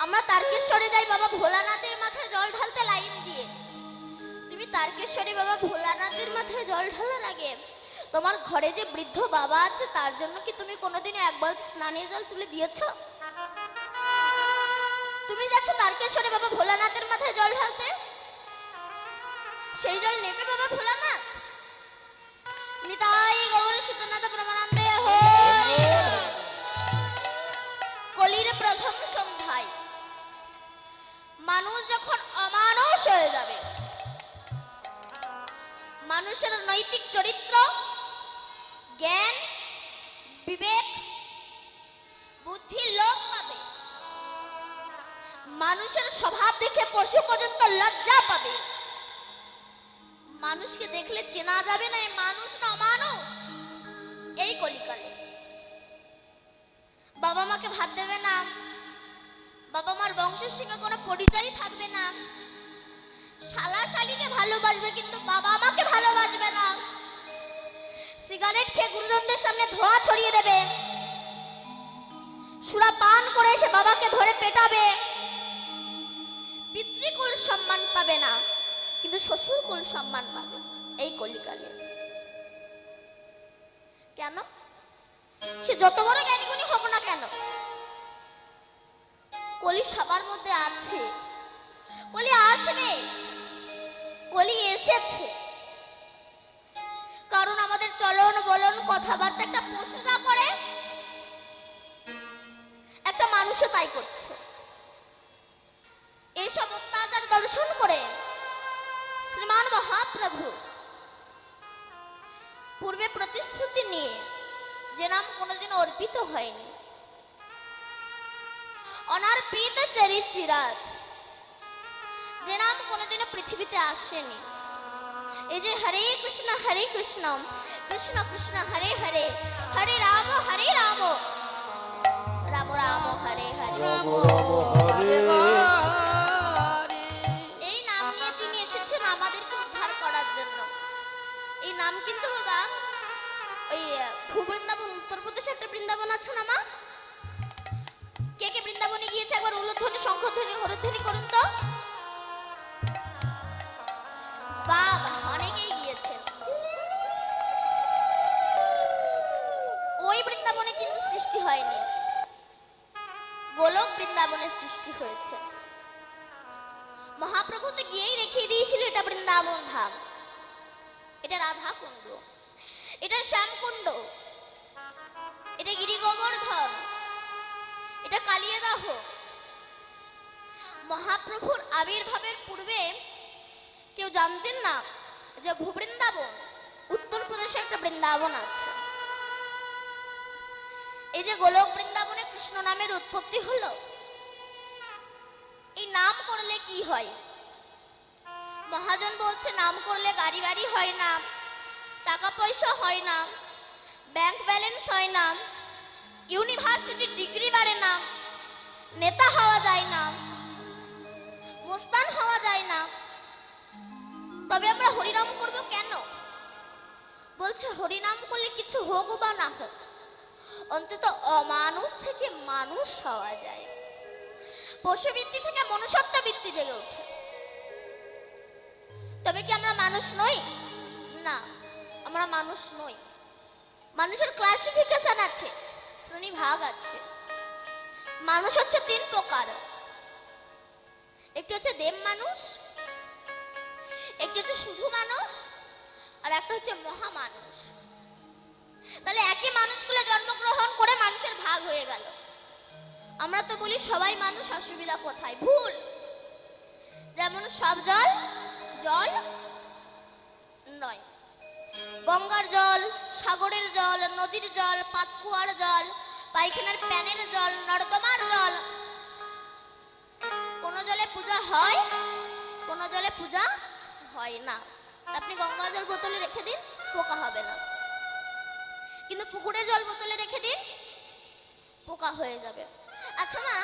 আমরা তারকেশ্বরে যাই বাবা ভোলানাথের মাথায় জল ঢালতে লাইন দিয়ে। তুমি তারকেশ্বরে বাবা ভোলানাথের মাথায় জল ঢালার আগে তোমার ঘরে যে বৃদ্ধ বাবা আছে তার জন্য কি তুমি কোনোদিনও একবার স্নানের জল তুলে দিয়েছো? তুমি যাচ্ছ তারকেশ্বরে বাবা ভোলানাথের মাথায় জল ঢালতে, সেই জল নেবে বাবা ভোলানাথ? নিতাই গৌর সীতানাথ ব্রহ্মানন্দে হরি। কলির প্রথম সন্ধ্যায় মানুষ যখন অমানুষ হয়ে যাবে, মানুষের নৈতিক চরিত্র, জ্ঞান, বিবেক, বুদ্ধি লোপ পাবে, মানুষের স্বভাব দেখে পশু পর্যন্ত লজ্জা পাবে, মানুষকে দেখলে চেনা যাবে না মানুষ না অমানুষ। এই কলিকালে বাবা মাকে ভাত দেবে না, বাবা মার বংশের সঙ্গে কোনো পরিচয় থাকবে না, শালা শালিকে ভালোবাসবে কিন্তু বাবা মাকে ভালোবাসবে না, সিগারেট খেয়ে গুরুজনদের সামনে ধোঁয়া ছড়িয়ে দেবে, সুরা পান করে এসে বাবাকে ধরে পেটাবে, পিতৃকুল সম্মান পাবে না কিন্তু শ্বশুরকুল সম্মান পাবে। এই কলিকালে কেন? সে যত বড় জ্ঞানী গুণী হোক না কেন, কলি সবার মধ্যে আছে, কলি আসবে, কলি এসেছে। কারণ আমাদের চলন বলন কথাবার্তা একটা পশু যা করে একটা মানুষও তাই করছে। এইসব অত্যাচার দর্শন করে শ্রীমান মহাপ্রভু পূর্বে প্রতিশ্রুতি নিয়ে যে নাম কোনোদিন অর্পিত হয়নি, অনার্পিত চরিচিরাত, যে নাম কোনোদিনও পৃথিবীতে আসেনি, এই যে হরে কৃষ্ণ কৃষ্ণ কৃষ্ণ হরে হরে, হরে রাম রাম রাম হরে হরে, এই নাম নিয়ে তিনি এসেছেন আমাদেরকে উদ্ধার করার জন্য। এই নাম কিন্তু বাবা ওই ভূবৃন্দাবন উত্তরপ্রদেশে একটা বৃন্দাবন আছে না মা? কে কে বৃন্দাবনে গিয়েছে একবার উল্লধ্বনি শঙ্খধ্বনি হরধ্বনি করুন তো। বাবা অনেকেই গিয়েছে। ওই বৃন্দাবনে কিন্তু সৃষ্টি হয়নি, গোলক বৃন্দাবনের সৃষ্টি হয়েছে। মহাপ্রভু তো গিয়েই দেখিয়ে দিয়েছিল এটা বৃন্দাবন ধাম, এটা রাধা কুণ্ড, এটা শ্যামকুণ্ড, এটা গিরি গোবর্ধন, এটা কালিয়াদাহ। মহাপ্রভুর আবির্ভাবের পূর্বে কেউ জানতেন না যে ভূবৃন্দাবন উত্তরপ্রদেশে একটা বৃন্দাবন আছে। এই যে গোলক বৃন্দাবনে কৃষ্ণ নামের উৎপত্তি হলো, এই নাম করলে কি হয়? মহাজন বলছে নাম করলে গাড়ি বাড়ি হয় না, টাকা পয়সা হয় না, ব্যাংক ব্যালেন্স হয় না, ইউনিভার্সিটির ডিগ্রি বাড়ে না, নেতা হওয়া যায় না, মোস্তান হওয়া যায় না। তবে আমরা হরিনাম করব কেন? বলছে হরিনাম করলে কিছু হোক বা না হোক, অন্তত অমানুষ থেকে মানুষ হওয়া যায়, পশুবৃত্তি থেকে মনুষ্যত্ব বৃত্তি জেগে ওঠে। তবে কি আমরা মানুষ নই? না, আমরা মানুষ নই। মানুষের ক্লাসিফিকেশন আছে, শ্রেণী ভাগ আছে। মানুষ হচ্ছে তিন প্রকার, একটি হচ্ছে দেব মানুষ, একটি হচ্ছে শুধু মানুষ, আর একটা হচ্ছে মহামানুষ। তাহলে একই মানুষগুলো জন্মগ্রহণ করে মানুষের ভাগ হয়ে গেল। আমরা তো বলি সবাই মানুষ, অসুবিধা কোথায়? ভুল। যেমন সব জল জল নয়, গঙ্গার জল, সাগরের জল, নদীর জল, পাতকুয়ার জল, পায়খানার প্যানের জল, নর্দমার জল, কোন জলে পূজা হয়, কোন জলে পূজা হয় না। আপনি গঙ্গা জল বোতলে রেখে দিন, পোকা হবে না, কিন্তু পুকুরের জল বোতলে রেখে দিন, পোকা হয়ে যাবে। আচ্ছা মা,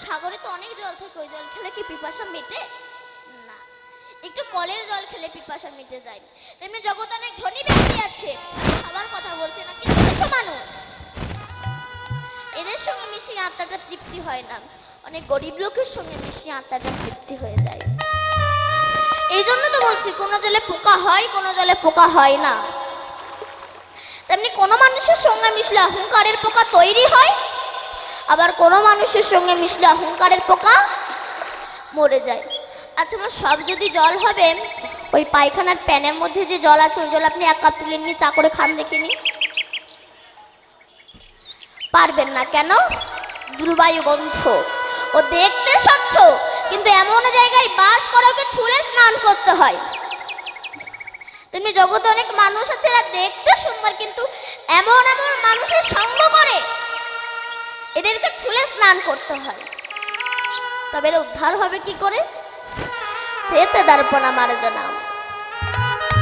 সাগরে তো অনেক জল থাকে, ওই জল খেলে কি পিপাসা মেটে? না। একটু কলের জল খেলে পিপাসা মিটে যায়। তেমনি জগতে অনেক ধনী ব্যক্তি আছে, সবার কথা বলছে না, কিন্তু কিছু মানুষ এদের সঙ্গে মিশে আত্মাটা তৃপ্তি হয় না। অনেক গরিব লোকের সঙ্গে মিশিয়ে আত্মাটা তৃপ্তি হয়ে যায়। এই জন্য তো বলছি কোনো জলে পোকা হয়, কোনো জলে পোকা হয় না। তেমনি কোনো মানুষের সঙ্গে মিশলে অহংকারের পোকা তৈরি হয়, আবার কোনো মানুষের সঙ্গে মিশলে অহংকারের পোকা মরে যায়। আচ্ছা আমার সব যদি জল হবে, ওই পায়খানার প্যানের মধ্যে যে জল আছে ওই জল আপনি এক কাপ তুলে নিয়ে চা করে খান দেখিনি? পারবেন না। কেন? দুর্বায়ু গন্ধ। ও দেখতে স্বচ্ছ কিন্তু এমন জায়গায় বাস করে ওকে ছুঁড়ে স্নান করতে হয়। তেমনি জগতে অনেক মানুষ আছে এরা দেখতে সুন্দর কিন্তু এমন এমন মানুষের সঙ্গ করে এদেরকে ছুঁড়ে স্নান করতে হয়। তবে এর উদ্ধার হবে কি করে? চেতে দর্পণা মার্জনা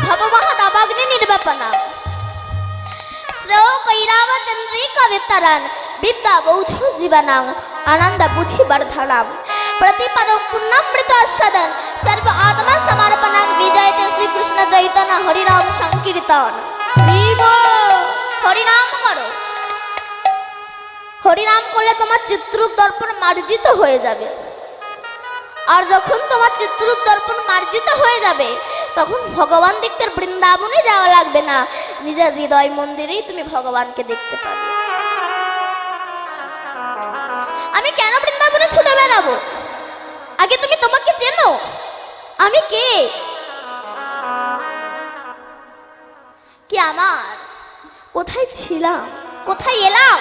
ভবমহা দাবাগ্নি নির্বাপনা শ্রেয় কৈরাব চন্দ্রিকা বিতরণ বিদ্যা বৌদ্ধ জীবনাং আনন্দ বুদ্ধি বর্ধনাম प्रतिपद पुण्यमृत सदन सर्व आत्मा समर्पण विजयते श्री कृष्ण चैतन्य हरिनाम संकीर्तन। हरिनाम करो, हरिनाम করলে তোমার চিত্ররূপ দর্পণ মার্জিত হয়ে যাবে। আর যখন তোমার চিত্ররূপ দর্পণ মার্জিত হয়ে যাবে তখন ভগবান দেখতে বৃন্দাবনে যাওয়া লাগবে না, নিজের হৃদয় মন্দিরেই তুমি ভগবানকে দেখতে পাবে। আমি কেন বৃন্দাবনে ছুটে বেড়াবো? আগে তুমি তোমাকে চেনো, আমি কে? কি আমার? কোথায় ছিলাম? কোথায় এলাম?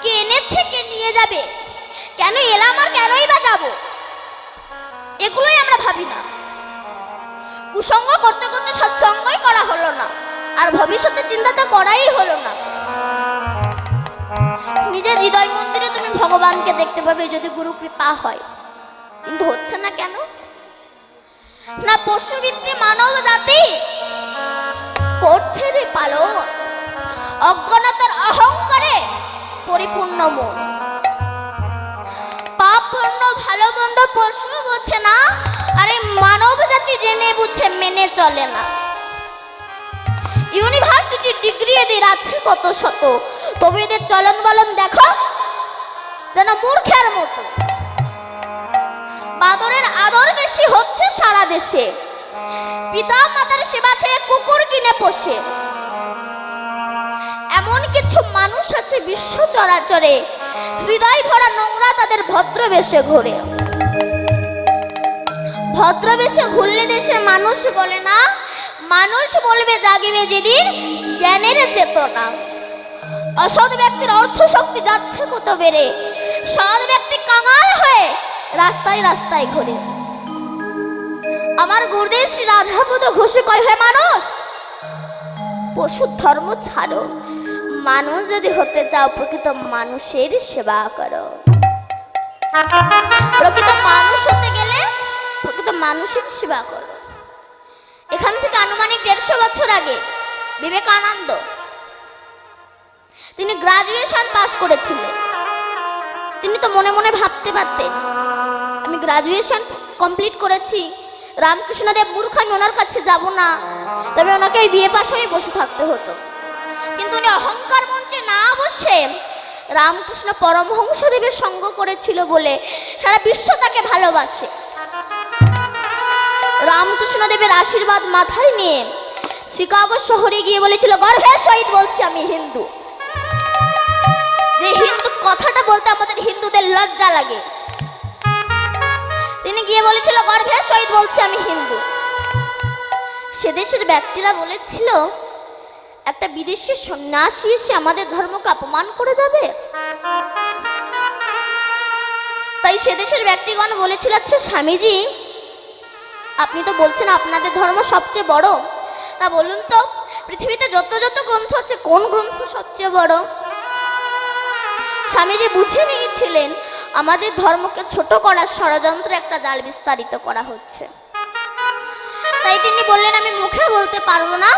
কে এনেছে, কে নিয়ে যাবে? কেন এলাম আর কেনই বা যাবো? এগুলোই আমরা ভাবি না। কুসঙ্গ করতে করতে সৎসঙ্গই করা হলো না, আর ভবিষ্যতে চিন্তা তো করাই হলো না। নিজের হৃদয় মন্দিরে তুমি ভগবানকে দেখতে পাবে যদি গুরু কৃপা হয়, কিন্তু হচ্ছে না কেন? না পশুবৃত্তি মানব জাতি করছে রে পালন, অজ্ঞানতার অহংকারে পরিপূর্ণ মন। পাপ পূর্ণ ভালো মন্দ পশু বোঝে না, আরে মানব জাতি জেনে বুঝে মেনে চলে না। ইউনিভার্সিটি ডিগ্রি এদের আছে কত শত, তবে এদের চলন বলন দেখো যেন মূর্খের মতো। বাদরের আদর বেশি হচ্ছে সারা দেশে, পিতা মাতার সেবা ছেড়ে কুকুর কিনে পোষে। এমন কিছু মানুষ আছে বিশ্ব চরাচরে হৃদয় ভরা নোংরা তাদের ভদ্রবেশে ঘোরে। ভদ্রবেশে ঘুরলে দেশের মানুষ বলে না, মানুষ বলবে জাগিবে যেদিন জ্ঞানের চেতনা। অসৎ ব্যক্তির অর্থ শক্তি যাচ্ছে কত বেড়ে, সৎ ব্যক্তি কাঙাল হয়ে রাস্তায় রাস্তায় ঘোরে। আমার গুরুদেব শ্রী রাধাপদ ঘোষে কয়, হে মানুষ পশুর ধর্ম ছাড়ো, মানুষ যদি হতে চাও প্রকৃত মানুষের সেবা করো। প্রকৃত মানুষ হতে গেলে প্রকৃত মানুষের সেবা করো। এখান থেকে আনুমানিক 150 বছর আগে বিবেকানন্দ তিনি গ্রাজুয়েশন পাস করেছিলেন। তিনি তো মনে মনে ভাবতে পারতেন আমি গ্রাজুয়েশন কমপ্লিট করেছি, রামকৃষ্ণদেব মূর্খ, আমি ওনার কাছে যাব না, তবে ওনাকে ওই বিয়ে পাশ হয়ে বসে থাকতে হতো। কিন্তু উনি অহংকার মঞ্চে না বসে রামকৃষ্ণ পরমহংসদেবের সঙ্গ করেছিল বলে সারা বিশ্ব তাকে ভালোবাসে। রামকৃষ্ণদেবের আশীর্বাদ মাথায় নিয়ে শিকাগো শহরে গিয়ে বলেছিল, গর্বের সহিত বলছি আমি হিন্দু। যে হিন্দু কথাটা বলতে আমাদের হিন্দুদের লজ্জা লাগে, তিনি গিয়ে বলেছিল গর্বের সহিত বলছি আমি হিন্দু। সে দেশের ব্যক্তিরা বলেছিল একটা বিদেশি সন্ন্যাসী এসে আমাদের ধর্মকে অপমান করে যাবে। তাই সে দেশের ব্যক্তিগণ বলেছিল, আচ্ছা স্বামীজি আপনি তো বলছেন আপনাদের ধর্ম সবচেয়ে বড়, তা বলুন তো পৃথিবীতে যত যত গ্রন্থ আছে কোন গ্রন্থ সবচেয়ে বড়? স্বামীজি বুঝে নিয়েছিলেন আমাদের ধর্মকে ছোট করার ষড়যন্ত্র একটা জাল বিস্তারিত করা হচ্ছে। তাই তিনি বললেন আমি মুখে বলতে পারবো না,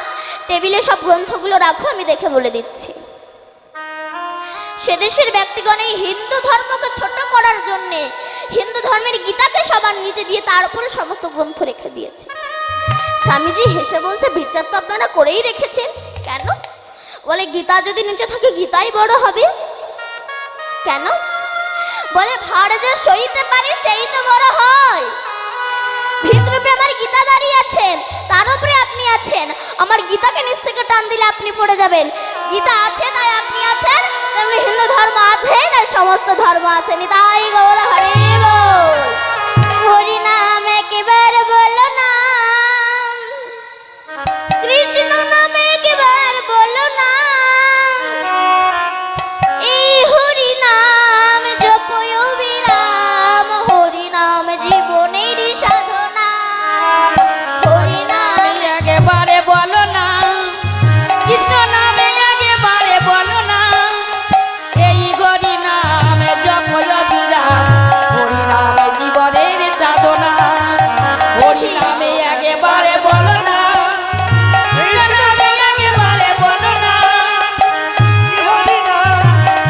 টেবিলে সব গ্রন্থগুলো রাখো, আমি দেখে বলে দিচ্ছি। সে দেশের ব্যক্তিগণ এই হিন্দু ধর্মকে ছোট করার জন্য হিন্দু ধর্মের গীতাকে সবার নিচে দিয়ে তার উপরে সমস্ত গ্রন্থ রেখে দিয়েছে। স্বামীজি হেসে বলছে, বিচার তো আপনারা করেই রেখেছেন। কেন? বলে গীতা যদি নিচে থাকে গীতাই বড় হবে। কেন? বলে ভার যে সইতে পারে সেই তো বড় হয়। ভিতরূপে আমার গীতা দাঁড়িয়ে আছেন, তার উপরে আপনি আছেন। আমার গীতাকে নিচ থেকে টান দিলে আপনি পড়ে যাবেন। গীতা আছে তাই আপনি আছেন, তেমনি হিন্দু ধর্ম আছে তাই সমস্ত ধর্ম আছে। নিতাই গৌর হরি বল। হরি নাম একবার বলো না, কৃষ্ণ নাম একবার বলো না, এই হরি নাম জপয় বিরাম, হরি নাম জীবনের সাধনা। হরি নাম একেবারে বলো না, কৃষ্ণ নামে একেবারে বলো না, এই হরি নামে জপয় বিরাম, হরি নামে জীবনের সাধনা। হরি নামে একেবারে বলো না, কৃষ্ণ নামে একেবারে বলো না, হরি নাম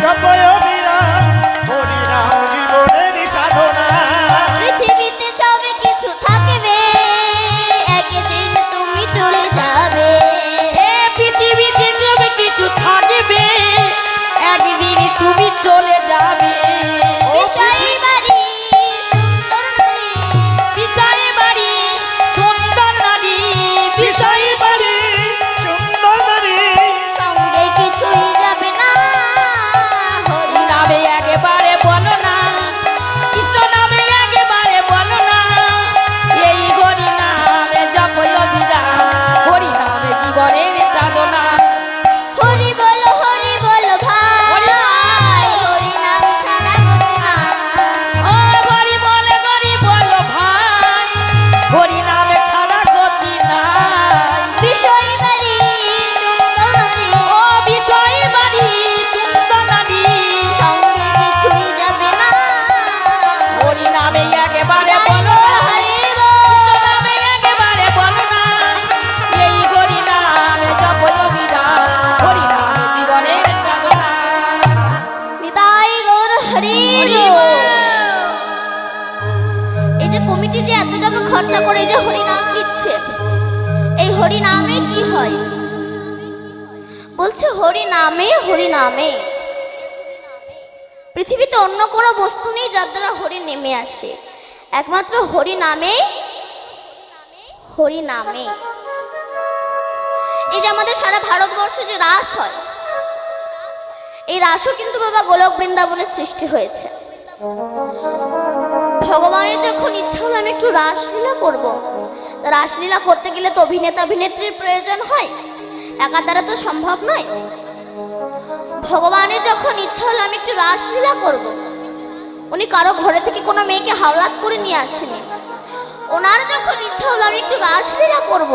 জপয় বিরাম, হরি নাম জীবনের সাধনা। পৃথিবীতে সব কিছু থাকবে, একদিন তুমি চলে যাবে। এ পৃথিবীতে সব কিছু থাকবে, একদিন তুমি চলে যাবে। বিষয় বাড়ি সুন্দর নারী, বিষয় বাড়ি সুন্দর নারী, বিষয় বাড়ি সুন্দর নারী, সঙ্গে কিছুই যাবে না। হরি নামে একেবারে বলো না, কৃষ্ণ নামে একেবারে বলো না, এই হরি নামে জপয় বিরাম, হরি নামে জীবনের সাধনা। হরি বলো ভাই, হরি নাম ছাড়া গতি নাই। ও হরি বলো ভাই, হরি নামে ছাড়া গতি নাই। বিষয় বাড়ি সুন্দর নারী, ও বিষয় বাড়ি সুন্দর নারী, সঙ্গে কিছুই যাবে না। হরি নামে একেবারে বলো না, হরি নামে একেবারে বলো না, এই হরি নামে জপয় বিরাম, হরি নামে জীবনের সাধনা। নিতাই গৌর হরি বল। এই যে কমিটি যে এত টাকা খরচা করে এই যে হরি নাম দিচ্ছে, এই হরি নামে কি হয়? বলছে হরি নামে, হরি নামে। পৃথিবীতে অন্য কোনো বস্তু নেই যার দ্বারা হরি নেমে আসে, একমাত্র হরি নামে, হরি নামে। এই যে আমাদের সারা ভারতবর্ষে যে রাস হয়, এই রাসও কিন্তু বাবা গোলক বৃন্দাবনের সৃষ্টি হয়েছে। ভগবানের যখন ইচ্ছা হলো আমি একটু রাসলীলা করব, তা রাসলীলা করতে গেলে তো অভিনেতা অভিনেত্রীর প্রয়োজন হয়, একা দ্বারা তো সম্ভব নয়। ভগবানের যখন ইচ্ছা হলো আমি একটু রাসলীলা করব, উনি কারো ঘরে থেকে কোনো মেয়েকে হাওলাত করে নিয়ে আসেনি। ওনার যখন ইচ্ছা হলো আমি একটু রাসলীলা করব,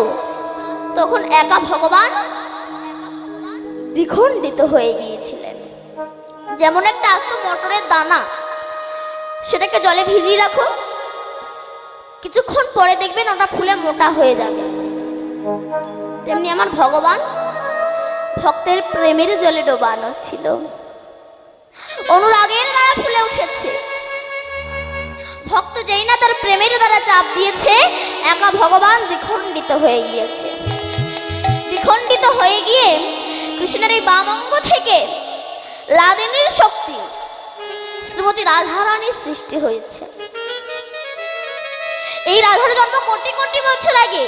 তখন একা ভগবান দ্বিখণ্ডিত হয়ে গিয়েছিলেন। যেমন একটা আস্ত মটরের দানা, সেটাকে জলে ভিজিয়ে রাখো, কিছুক্ষণ পরে দেখবেন ওটা ফুলে মোটা হয়ে যাবে। তেমনি আমার ভগবান ভক্তের প্রেমের জলে ডোবানো ছিল, অনুরাগের দ্বারা ফুলে উঠেছে। ভক্ত যেই না তার প্রেমের দ্বারা চাপ দিয়েছে, একা ভগবান দ্বিখণ্ডিত হয়ে গিয়েছে। দ্বিখণ্ডিত হয়ে গিয়ে কৃষ্ণের এই বাম অঙ্গ থেকে লাদেনের শক্তি শ্রীমতী রাধারানীর সৃষ্টি হয়েছে। এই রাধার জন্ম কোটি কোটি বছর আগে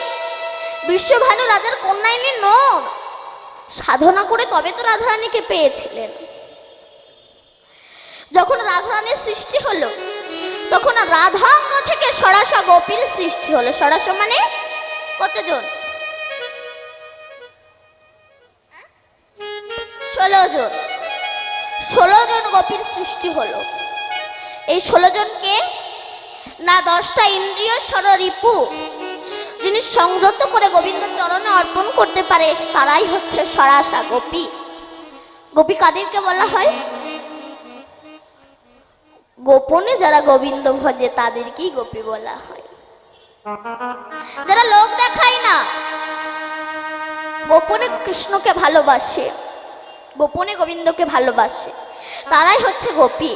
বিশ্বভানু রাজার কন্যা ইনি নন, সাধনা করে তবে তো রাধারানীকে পেয়েছিলেন। যখন রাধারানীর সৃষ্টি হলো, তখন রাধাঙ্গ থেকে সরাসা গোপীর সৃষ্টি হলো। সরাসা মানে কতজন? 16 জন। 16 জন গোপীর সৃষ্টি হলো। এই 16 জনকে না 10টা ইন্দ্রিয় ষড়রিপু যিনি সংযত করে গোবিন্দ চরণে অর্পণ করতে পারে, তারাই হচ্ছে সরাসা গোপী। গোপী কাদেরকে বলা হয়? গোপনে যারা গোবিন্দ ভজে তাদেরকেই গোপী বলা হয়। যারা লোক দেখায় না, গোপনে কৃষ্ণকে ভালোবাসে, গোপনে গোবিন্দকে ভালোবাসে, তারাই হচ্ছে গোপী।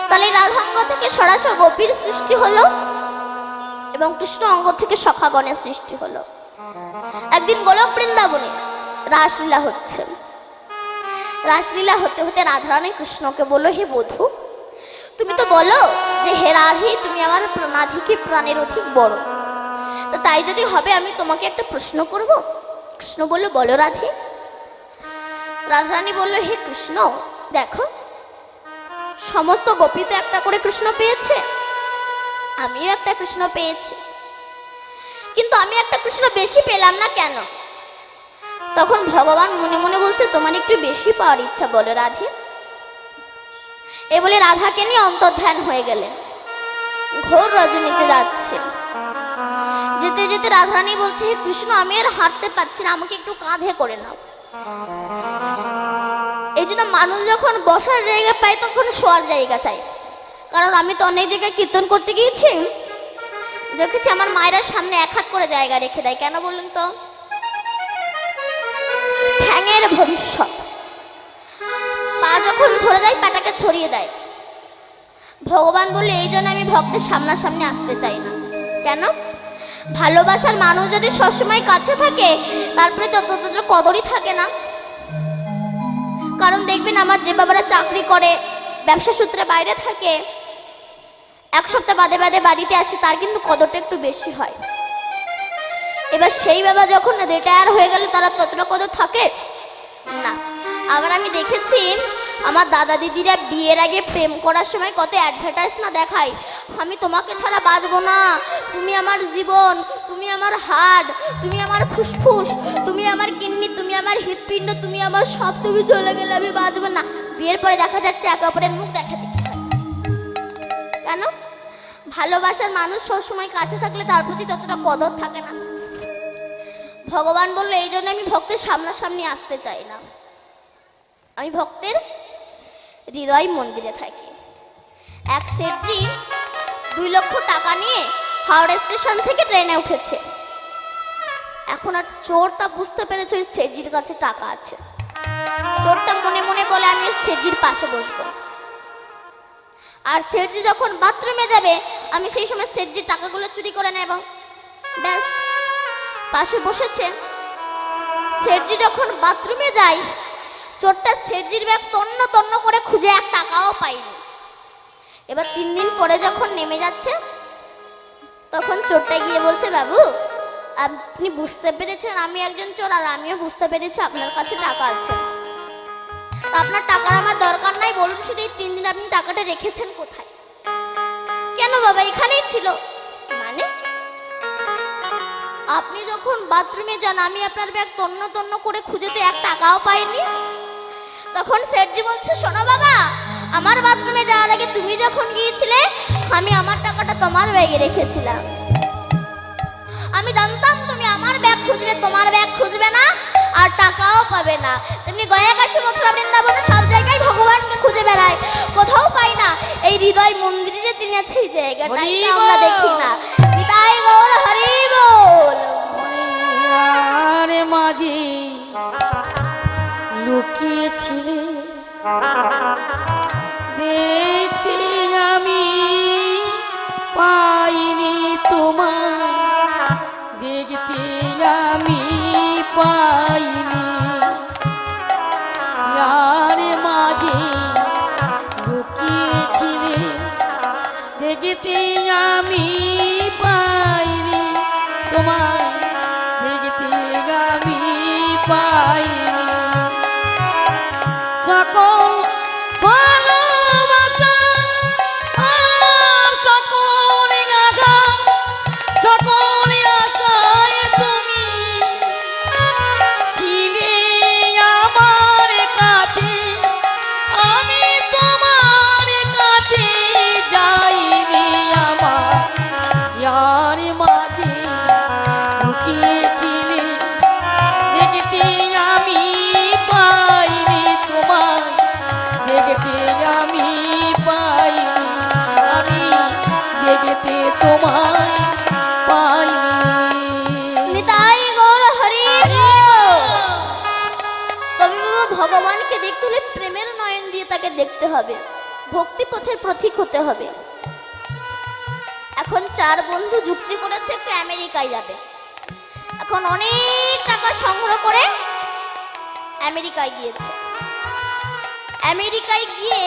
তাহলে রাধাঙ্গ থেকে সরাসা গোপীর সৃষ্টি হলো এবং কৃষ্ণ অঙ্গ থেকে সখাগণের সৃষ্টি হলো। একদিন গোলক বৃন্দাবনে রাসলীলা হচ্ছে। রাসলীলা হতে হতে রাধারানী কৃষ্ণকে বলল, হে বধূ, তুমি তো বলো যে হে রাধে তুমি আমার প্রাণাধিকে প্রাণের অধিক বড়, তো তাই যদি হবে আমি তোমাকে একটা প্রশ্ন করব। কৃষ্ণ বলল বলো রাধে। রাধারানী বলল হে কৃষ্ণ দেখো, সমস্ত গোপী তো একটা করে কৃষ্ণ পেয়েছে, আমিও একটা কৃষ্ণ পেয়েছি, কিন্তু আমি একটা কৃষ্ণ বেশি পেলাম না কেন? তখন ভগবান মনে মনে বলছে তোমার একটু বেশি পাওয়ার ইচ্ছা বলো রাধে। এ বলে রাধাকে নিয়ে অন্তর্ধান হয়ে গেলেন। ঘোর রজনীতে যাচ্ছে, যেতে যেতে রাধারানী বলছে হে কৃষ্ণ আমি আর হাঁটতে পারছি না, আমাকে একটু কাঁধে করে নাও। এই জন্য মানুষ যখন বসার জায়গা পায় তখন শোয়ার জায়গা চাই। কারণ আমি তো অনেক জায়গায় কীর্তন করতে গিয়েছি, দেখেছি আমার মায়েরা সামনে এক হাত করে জায়গা রেখে দেয়। কেন বলুন তো? ঠ্যাঙের ভবিষ্যৎ, পা যখন ধরে যায় পাটাকে ছড়িয়ে দেয়। ভগবান বলে এই জন্য আমি ভক্তের সামনাসামনি আসতে চাই না। কেন? ভালোবাসার মানুষ যদি সবসময় কাছে থাকে তারপরে তো ততটা কদরই থাকে না। কারণ দেখবেন আমার যে বাবারা চাকরি করে, ব্যবসা সূত্রে বাইরে থাকে, এক সপ্তাহ বাদে বাদে বাড়িতে আসে, তার কিন্তু কদরটা একটু বেশি হয়। এবার সেই বাবা যখন রিটায়ার হয়ে গেলে তারা ততটা কদর থাকে না। আবার আমি দেখেছি আমার দাদা দিদিরা বিয়ের আগে প্রেম করার সময় কত অ্যাডভার্টাইজ না দেখায়, আমি তোমাকে ছাড়া বাঁচবো না, তুমি আমার জীবন, তুমি আমার হাড়, তুমি আমার ফুসফুস, তুমি আমার কিডনি, তুমি আমার হৃৎপিণ্ড, তুমি আমার সব, তুমি চলে গেলে আমি বাঁচবো না। বিয়ের পরে দেখা যাচ্ছে একে অপরের মুখ দেখা দেখতে হয়। কেন? ভালোবাসার মানুষ সবসময় কাছে থাকলে তার প্রতি ততটা কদর থাকে না। ভগবান বললো এই জন্য আমি ভক্তের সামনাসামনি আসতে চাই না, আমি ভক্তের হৃদয় মন্দিরে থাকি। এক শেঠজি 2 লক্ষ টাকা নিয়ে হাওড়া স্টেশন থেকে ট্রেনে উঠেছে। এখন আর চোরটা বুঝতে পেরেছে ওই শেঠজির কাছে টাকা আছে। চোরটা মনে মনে বলে আমি ওই শেঠজির পাশে বসবো, আর শেঠজি যখন বাথরুমে যাবে আমি সেই সময় শেঠজির টাকাগুলো চুরি করে নেব। ব্যাস, পাশে বসেছে। শেঠজি যখন বাথরুমে যায় চোরটা শেঠজির ব্যাগ তন্ন তন্ন করে খুঁজে 1 টাকাও পায়নি। এবার 3 দিন পরে যখন নেমে যাচ্ছে তখন চোরটা গিয়ে বলছে বাবু আপনি বুঝতে পেরেছেন আমি একজন চোর, আর আমিও বুঝতে পেরেছি আপনার কাছে টাকা আছে, আপনার টাকার আমার দরকার নাই, বলুন শুধু এই 3 দিন আপনি টাকাটা রেখেছেন কোথায়? কেন বাবা এখানেই ছিল। মানে আপনি যখন বাথরুমে যান আমি আপনার ব্যাগ তন্ন তন্ন করে খুঁজে তো 1 টাকাও পাইনি। তখন শেঠজি বলছে শোনো বাবা, আমার বাথরুমে যাওয়ার আগে তুমি যখন গিয়েছিলে আমি আমার টাকাটা তোমার ব্যাগে রেখেছিলাম। আমি জানতাম তুমি আমার ব্যাগ খুঁজবে, তোমার ব্যাগ খুঁজবে না আর টাকাও পাবে না। তেমনি গয়া কাশী মথুরা বৃন্দাবনে সব জায়গায় ভগবানকে খুঁজে বেড়ায়, কোথাও পাই না। এই হৃদয় মন্দিরে যে তিনি আছে এই জায়গাটাই আমরা দেখি না। নিতাই গৌর হরি বল। আরে মাঝি লুকিয়েছিলে দেখতে আমি পাইনি তোমায়, দেখতে আমি পাইনি। আরে মাঝি লুকিয়েছিলে দেখতে আমি পাইনি তোমায়, দেখতে আমি পাইনি। সকল ভালোবাসা আমার সকল গাথা সকল আশায় তুমি ছিলে আমার কাছে, আমি তোমার কাছে যাইনি। আমার ইয়ার মাঝে লুকিয়েছিলে দেখতে আমি পাইনি তোমায়, দেখতে আমি পাইনি, আমি দেখতে তোমায় পাইনি। নিতাই গৌর হরি বল। তবে বাবা ভগবানকে দেখতে হলে প্রেমের নয়ন দিয়ে তাকে দেখতে হবে, ভক্তি পথের প্রতীক হতে হবে। এখন 4 বন্ধু যুক্তি করেছে একটু আমেরিকায় যাবে। এখন অনেক টাকা সংগ্রহ করে আমেরিকায় গিয়েছে। আমেরিকায় গিয়ে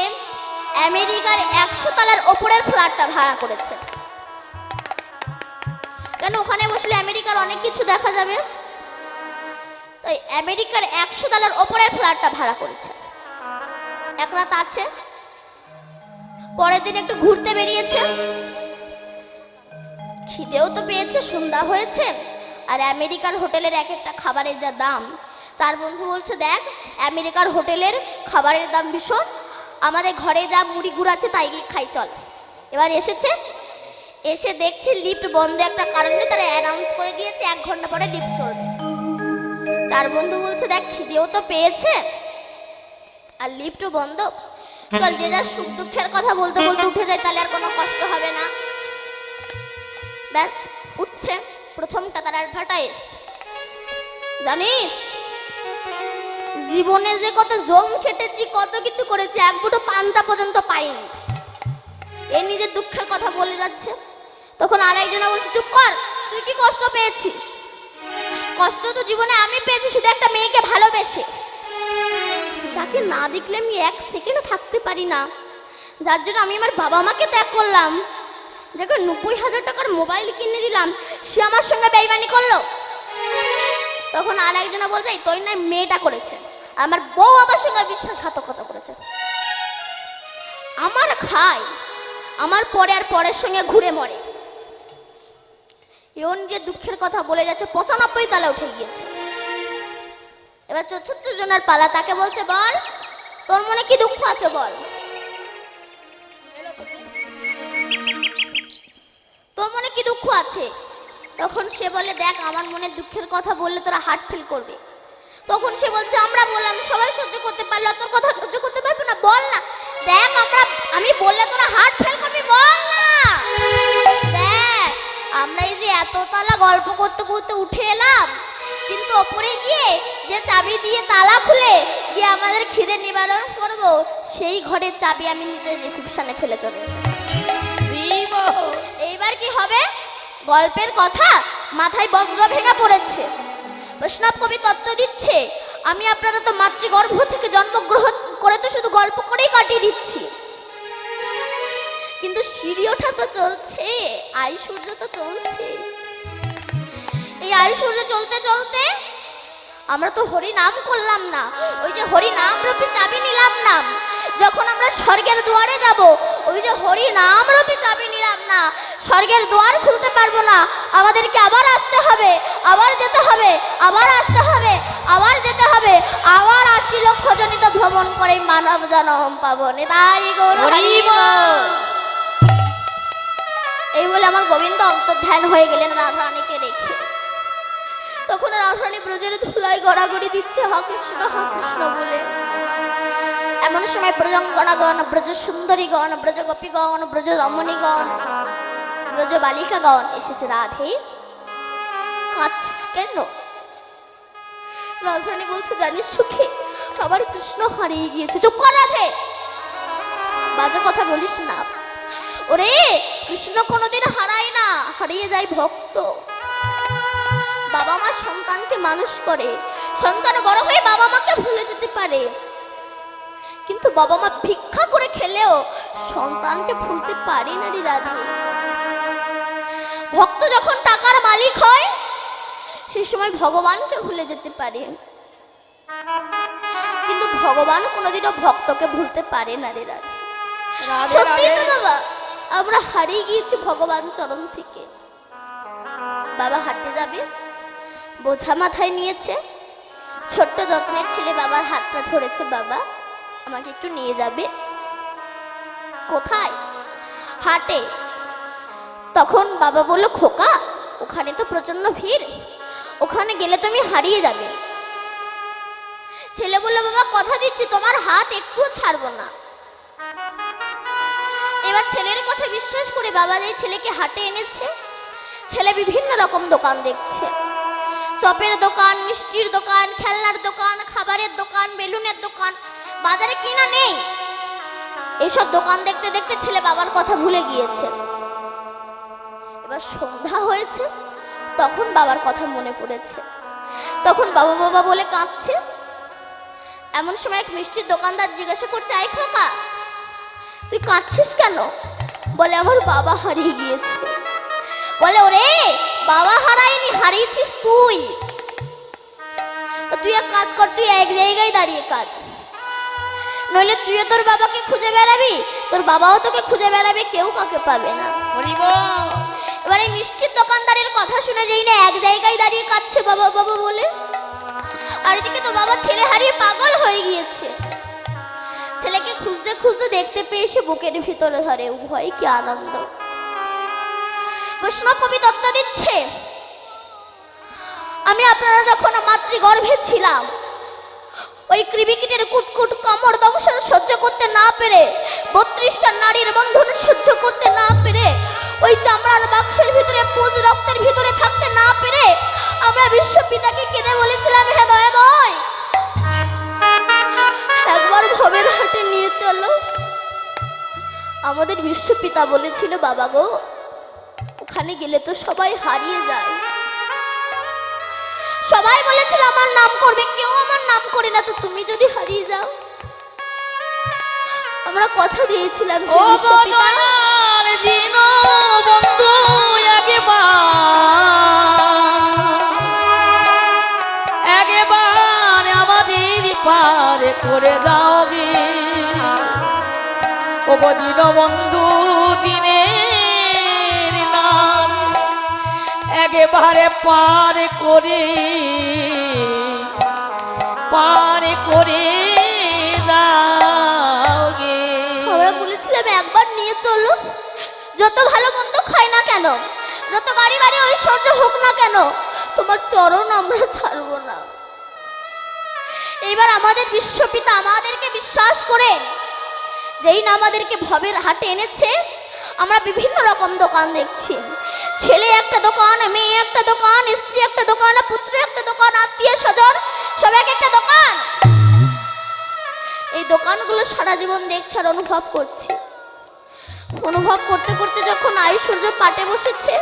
আমেরিকার 100 তলার ওপরের ফ্ল্যাটটা ভাড়া করেছে। কেন, ওখানে বসলে আমেরিকার অনেক কিছু দেখা যাবে, তাই আমেরিকার 100 তলার ওপরের ফ্ল্যাটটা ভাড়া করেছে। এক রাত আছে, পরের দিন একটু ঘুরতে বেরিয়েছে, খিদেও তো পেয়েছে, সন্ধ্যা হয়েছে, আর আমেরিকার হোটেলের এক একটা খাবারের যা দাম, তার বন্ধু বলছে দেখ আমেরিকার হোটেলের খাবারের দাম ভীষণ, আমাদের ঘরে যা মুড়ি গুড় আছে তাই খাই চল। এবার এসেছে, এসে দেখছে লিফট বন্ধ, একটা কারণে তারা অ্যানাউন্স করে দিয়েছে 1 ঘন্টা পরে লিফট চলবে। চার বন্ধু বলছে দেখ খিদেও তো পেয়েছে আর লিফটও বন্ধ, চল যে যার সুখ দুঃখের কথা বলতে বলতে উঠে যায়, তাহলে আর কোনো কষ্ট হবে না। ব্যাস উঠছে, প্রথমটা তার অ্যাডভার্টাইজ। জানিস জীবনে যে কত জম খেটেছি, কত কিছু করেছি, এক মুঠো পান্তা পর্যন্ত পাইনি, এ নিজের দুঃখের কথা বলে যাচ্ছে। তখন আরেকজনা বলছে চুপ কর, তুই কি কষ্ট পেয়েছিস? কষ্ট তো জীবনে আমি পেয়েছি, শুধু একটা মেয়েকে ভালোবেসে, যাকে না দেখলে আমি 1 সেকেন্ড থাকতে পারি না, যার জন্য আমি আমার বাবা মাকে ত্যাগ করলাম, যাকে 90,000 টাকার মোবাইল কিনে দিলাম, সে আমার সঙ্গে বেইমানি করলো। তখন আরেকজনা বলছে তোর না মেয়েটা করেছে, আমার বউ আমার সঙ্গে বিশ্বাসঘাতকতা করেছে, আমার খায়, আমার পরে আর পরের সঙ্গে ঘুরে মরে। এও নিজের দুঃখের কথা বলে যাচ্ছে, 95 তলা উঠে গিয়েছে। এবার 74 জনের পালা, তাকে বলছে বল তোর মনে কি দুঃখ আছে বল, তোর মনে কি দুঃখ আছে? তখন সে বলে দেখ আমার মনে দুঃখের কথা বললে তোরা হার্ট ফিল করবে। তখন সে বলছে আমরা বললাম সবাই সহ্য করতে পারলো, তোর কথা সহ্য করতে পারবে না, বল না। দেখ আমি বললে তোরা হার্ট ফেল করবি, বল না। দেখ আমরা এই যে এত তলা গল্প করতে করতে উঠে এলাম, কিন্তু ওপরে গিয়ে যে চাবি দিয়ে তালা খুলে গিয়ে আমাদের খিদে নিবারণ করব, সেই ঘরের চাবি আমি নিজের রিসেপশনে ফেলে চলে এসেছি। এইবার কি হবে? গল্পের কথা মাথায় বজ্র ভেঙে পড়েছে। বৈষ্ণব কবি তত্ত্ব দিচ্ছে, আমি আপনারা তো মাতৃগর্ভ থেকে জন্মগ্রহণ করে তো শুধু গল্প করেই কাটিয়ে দিচ্ছি, কিন্তু সিঁড়ি ওঠা তো চলছে, আয়ু সূর্য তো চলছে। এই আয়ু সূর্য চলতে চলতে আমরা তো হরি নাম করলাম না, ওই যে হরি নাম রূপী চাবি নিলাম না। যখন আমরা স্বর্গের দুয়ারে যাব, ওই যে হরি নাম রূপী চাবি নিলাম না, স্বর্গের দুয়ার খুলতে পারবো না, আমাদেরকে আবার আসতে হবে, আবার যেতে হবে, আবার আসতে হবে, আবার যেতে হবে, আবার 80 লক্ষ জনিত ভ্রমণ করে মানব জন্ম পাবো। তাই এই বলে আমার গোবিন্দ অন্তর্ধান হয়ে গেলেন রাধারানীকে রেখে। তখন রাধারানী ব্রজের ধুলায় গড়াগড়ি দিচ্ছে হা কৃষ্ণ বলে। এমন সময় ব্রজঙ্গনাগণ, ব্রজ সুন্দরীগণ, ব্রজ গোপীগণ, ব্রজ রমণীগণ, ব্রজ বালিকাগণ এসেছে। রাধে কাঁদছিস কেন? রাধারানী বলছে জানিস সুখে আবার কৃষ্ণ হারিয়ে গিয়েছে। চুপ কর রাধে, বাজে কথা বলিস না। ওরে কৃষ্ণ কোনোদিন হারায় না, হারিয়ে যায় ভক্ত। বাবা মা সন্তানকে মানুষ করে, সন্তান বড় হয়ে বাবা মাকে ভুলে যেতে পারে, কিন্তু বাবা মা ভিক্ষা করে খেলেও সন্তানকে ভুলতে পারে না রে রাধে। ভক্ত যখন টাকার মালিক হয় সেই সময় ভগবানকে ভুলে যেতে পারে, কিন্তু ভগবান কোনোদিনও ভক্তকে ভুলতে পারে না রে রাধে। সত্যি তো বাবা, আমরা হারিয়ে গিয়েছি ভগবান চরণ থেকে। বাবা হাঁটতে যাবে, বোঝা মাথায় নিয়েছে, ছোট্ট যত্নের ছেলে বাবার হাতটা ধরেছে, বাবা আমাকে একটু নিয়ে যাবে। কোথায়? হাটে। তখন বাবা বলল খোকা ওখানে তো প্রচন্ড ভিড়, ওখানে গেলে তুমি হারিয়ে যাবে। ছেলে বলল বাবা কথা দিচ্ছি তোমার হাত একটুও ছাড়বো না। এবার ছেলের কথা বিশ্বাস করে বাবা যে ছেলেকে হাটে এনেছে, ছেলে বিভিন্ন রকম দোকান দেখছে, চপের দোকান, মিষ্টির দোকান, খেলনার দোকান, খাবারের দোকান, বেলুনের দোকান, বাজারে কিনা নেই। এসব দোকান দেখতে দেখতে ছেলে বাবার কথা ভুলে গিয়েছে। এবার সন্ধ্যা হয়েছে, তখন বাবার কথা মনে পড়েছে, তখন বাবা বাবা বলে কাঁদছে। এমন সময় এক মিষ্টির দোকানদার জিজ্ঞাসা করছে, আই খোকা তুই কাঁদছিস কেন? বলে আমার বাবা হারিয়ে গিয়েছে। বলে ওরে বাবা হারায়নি, হারিয়েছিস তুই। তুই এক কাজ কর, তুই এক জায়গায় দাঁড়িয়ে কাঁদ, নইলে তুইও তোর বাবাকে খুঁজে বেড়াবি, তোর বাবাও তোকে খুঁজে বেড়াবে, কেউ কাকে পাবে না। এবার এই মিষ্টির দোকানদারের কথা শুনে যেই না এক জায়গায় দাঁড়িয়ে কাঁদছে বাবা বাবা বলে, আর এদিকে তো বাবা ছেলে হারিয়ে পাগল হয়ে গিয়েছে। ছেলেকে খুঁজতে খুঁজতে দেখতে পেয়ে সে বুকের ভিতরে ধরে। উভয় কি আনন্দ! বৈষ্ণব কবি তত্ত্ব দিচ্ছে, আমি আপনারা যখন মাতৃগর্ভে ছিলাম, ওই কৃমিকীটের কুটকুট কামড় দংশন সহ্য করতে না পেরে, 32টা নারীর বন্ধন সহ্য করতে না পেরে, ওই চামড়ার বাক্সের ভিতরে পুজ রক্তের ভিতরে থাকতে না পেরে আমরা বিশ্বপিতাকে কেঁদে বলেছিলাম, হে দয়াময় একবার ভবের হাটে নিয়ে চলো। আমাদের বিশ্বপিতা বলেছিল, বাবা গো ওখানে গেলে তো সবাই হারিয়ে যায়। সবাই বলেছিল আমার নাম করবে, কেউ আমার নাম করে না, তো তুমি যদি হারিয়ে যাও। আমরা কথা দিয়েছিলাম হে বিশ্বপিতা, বন্ধু একবার আমাদের পারে করে দাও গে। ও গো দিন বন্ধু দিনের নাম একেবারে পার করে দাও গে। আমরা বলেছিলাম একবার নিয়ে চলো, যত ভালো মন্দ খাই না কেন, যত গাড়ি বাড়ি ঐশ্বর্য হোক না কেন, তোমার চরণ আমরা ছাড়বো না। এইবার আমাদের বিশ্বপিতা আমাদেরকে বিশ্বাস করে যেই না আমাদেরকে ভবের হাটে এনেছে, আমরা বিভিন্ন রকম দোকান দেখছি। ছেলে একটা দোকান, মেয়ে একটা দোকান, স্ত্রী একটা দোকান, পুত্র একটা দোকান, আত্মীয় স্বজন সব এক একটা দোকান। এই দোকানগুলো সারা জীবন দেখছি আর অনুভব করছি। অনুভব করতে করতে যখন আয়ুসূর্য পাটে বসেছে,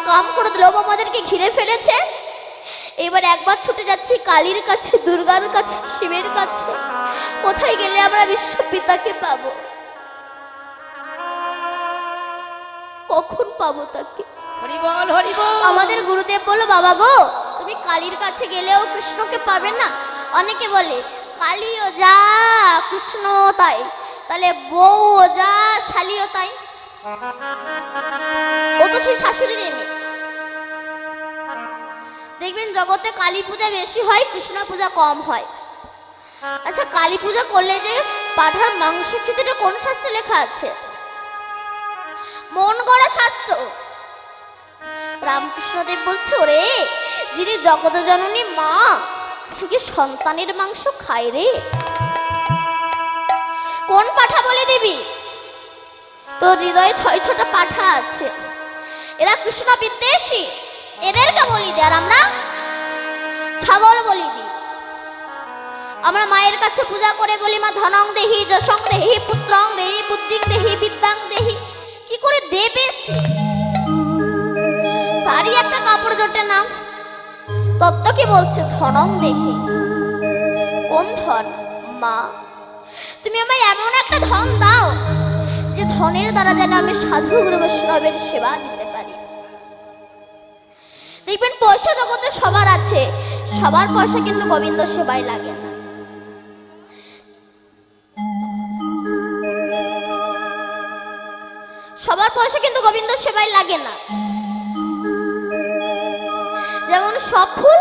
কাম করে দিল, আমাদেরকে ঘিরে ফেলেছে। এবার একবার ছুটে যাচ্ছি কালীর কাছে, দুর্গার কাছে, শিবের কাছে। কোথায় গেলে আমরা বিশ্বপিতাকে পাবো? কখন পাবো তাকে? হরিবল হরিবল। আমাদের গুরুদেব বলল, বাবা গো তুমি কালীর কাছে গেলেও কৃষ্ণকে পাবে না। অনেকে বলে কালীও যা কৃষ্ণ তাই, তাহলে বউ যা শালীও তাই। ও তো সেই শাশুড়ির মেয়ে। দেখবেন জগতে কালী পূজা বেশি হয়, কৃষ্ণ পূজা কম হয়। আচ্ছা কালী পূজা করলে যে পাঠার মাংস খেতে কোন শাস্ত্রে লেখা আছে? মন গড়া শাস্ত্র। রামকৃষ্ণদেব বলছে, ওরে যিনি জগত জননী মা, সে কি সন্তানের মাংস খায় রে? কোন পাঠা বলে দিবি? তোর হৃদয়ে 6-6টা পাঠা আছে, এরা কৃষ্ণ বিদ্বেষী, এদেরকে বলি দি। আর আমরা ছাগল বলি দি। আমরা মায়ের কাছে পূজা করে বলি, মা ধনং দেহি, যশং দেহি, পুত্রং দেহি, বুদ্ধিং দেহি, বিদ্যাং দেহি। কি করে দেবে সে? তারই একটা কাপড় জোটে না। তত্ত্ব কি বলছে? ধনং দেহি। কোন ধন? মা। তুমি আমায় এমন একটা ধন দাও যে ধনের দ্বারা যেন আমি সাধু গুরু বৈষ্ণবের সেবা দিতে পারি। দেখবেন পয়সা জগতে সবার আছে, সবার পয়সা কিন্তু গোবিন্দ সেবায় লাগে না। সবার পয়সা কিন্তু গোবিন্দ সেবায় লাগে না। যেমন সব ফুল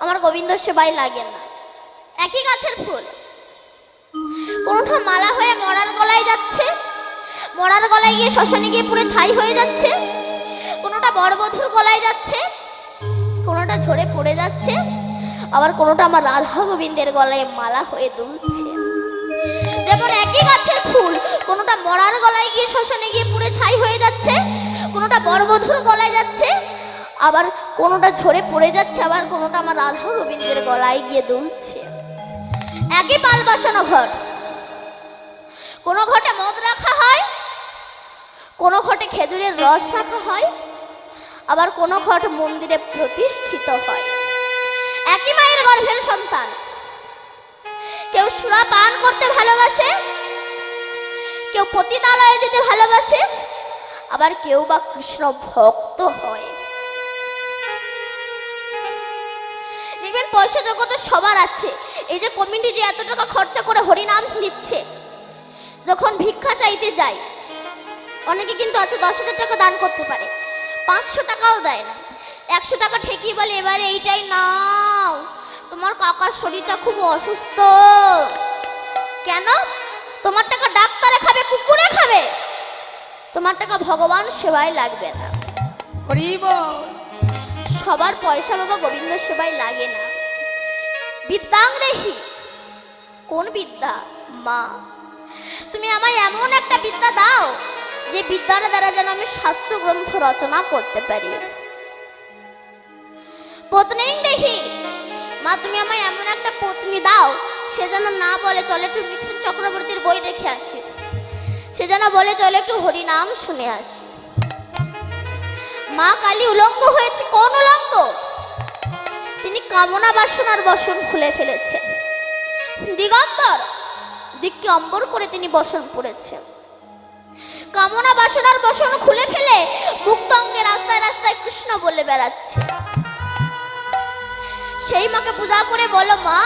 আমার গোবিন্দ সেবায় লাগে না। একই গাছের ফুল, কোনটা মালা হয়ে মরার গলায় যাচ্ছে, মরার গলায় গিয়ে শ্মশানে গিয়ে পুরো ছাই হয়ে যাচ্ছে, কোনটা বরবধূর গলায় যাচ্ছে, কোনটা ঝরে পড়ে যাচ্ছে, আবার কোনটা আমার রাধা গোবিন্দের গলায় মালা হয়ে দুলছে। যেমন একই গাছের ফুল, কোনটা মরার গলায় গিয়ে শ্মশানে গিয়ে পুরো ছাই হয়ে যাচ্ছে, কোনটা বরবধূর গলায় যাচ্ছে, আবার কোনটা ঝরে পড়ে যাচ্ছে, আবার কোনটা আমার রাধা গোবিন্দের গলায় গিয়ে দুলছে। একই পাল বসানো ঘট, কোন ঘটে মদ রাখা হয়, কোন ঘটে খেজুরের রস রাখা হয়, আবার কোন ঘট মন্দিরে প্রতিষ্ঠিত হয়। একই মায়ের গর্ভের সন্তান, কেউ সুরা পান করতে ভালোবাসে, কেউ পতিতালয়ে যেতে ভালোবাসে, আবার কেউ বা কৃষ্ণ ভক্ত হয়। দেখবেন পয়সা জগতে সবার আছে। এই যে কমিটি যে এত টাকা খরচা করে হরিনাম দিচ্ছে, যখন ভিক্ষা চাইতে যায় অনেকে কিন্তু আছে 10,000 টাকা দান করতে পারে, 500 টাকাও দেয় না, 100 টাকা ঠেকিয়ে বলে এবারে এইটাই নাও, তোমার কাকার শরীরটা খুব অসুস্থ। কেন? তোমার টাকা ডাক্তারে খাবে, কুকুরে খাবে, তোমার টাকা ভগবান সেবায় লাগবে না। হরি বল। সবার পয়সা বাবা গোবিন্দ সেবায় লাগে না। বিদ্যাং দেহি, কোন বিদ্যা? মা, তুমি আমায় এমন একটা বিদ্যা দাও যে বিদ্যার দ্বারা যেন আমি শাস্ত্র গ্রন্থ রচনা করতে পারি। পত্নীং দেহি, মা তুমি আমায় এমন একটা পত্নী দাও সে যেন না বলে চলে একটু মিঠুন চক্রবর্তীর বই দেখে আসি, সে যেন বলে চলে একটু হরিনাম শুনে আসি। মা কালী উলঙ্গ হয়েছে। কোন উলঙ্গ? তিনি কামনা বাসনার বসন খুলে ফেলেছেন। দিগম্বর, দিককে অম্বর করে তিনি বসন পড়েছেন। কামনা বাসনার বসন খুলে ফেলে মুক্ত অঙ্গে রাস্তায় রাস্তায় কৃষ্ণ বলে বেড়াচ্ছে। সেই মাকে পূজা করে বলো, মা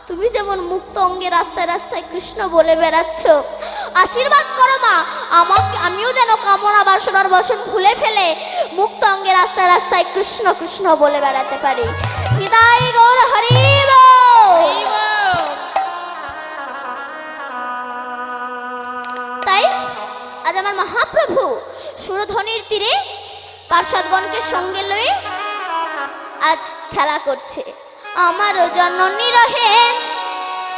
তুমি যেমন মুক্ত অঙ্গে রাস্তায় রাস্তায় কৃষ্ণ বলে বেড়াচ্ছ, আশীর্বাদ করো মা আমাকে, আমিও যেন কামনা বাসনার বসন খুলে ফেলে মুক্ত অঙ্গে রাস্তায় রাস্তায় কৃষ্ণ কৃষ্ণ বলে বেড়াতে পারি। নিতাই গৌর হরি বল। তাই আজ আমার মহাপ্রভু সুরধ্বনির তীরে পার্শ্বদগণকে সঙ্গে লয়ে আজ খেলা করছে। আমারও জননী রহে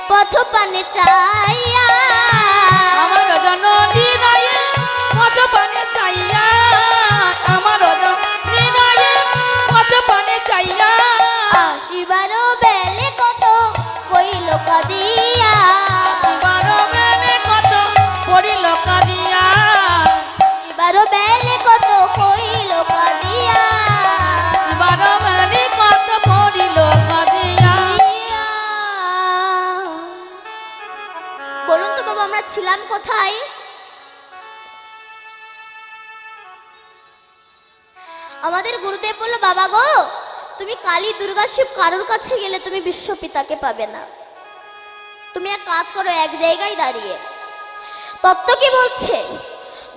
পথ পানে চাইয়া, আমার জননী রহে পথ পানে চাইয়া, আমার জননী রহে পথ পানে চাইয়া, আসিবারও বেলে কত কইল কাদিয়া, আসিবারও বেলে কত পড়িল কাদিয়া, আসিবারও বেলে কত কইল কাদিয়া, আসিবারও বেলে কত পড়িল কাদিয়া। বলুন তো বাবা আমরা ছিলাম কোথায়? আমাদের গুরুদেব বলল, বাবা গো তুমি কালী দুর্গা শিব কারোর কাছে গেলে তুমি বিশ্বপিতাকে পাবে না, তুমি এক কাজ করো এক জায়গায় দাঁড়িয়ে। তত্ত্ব কি বলছে?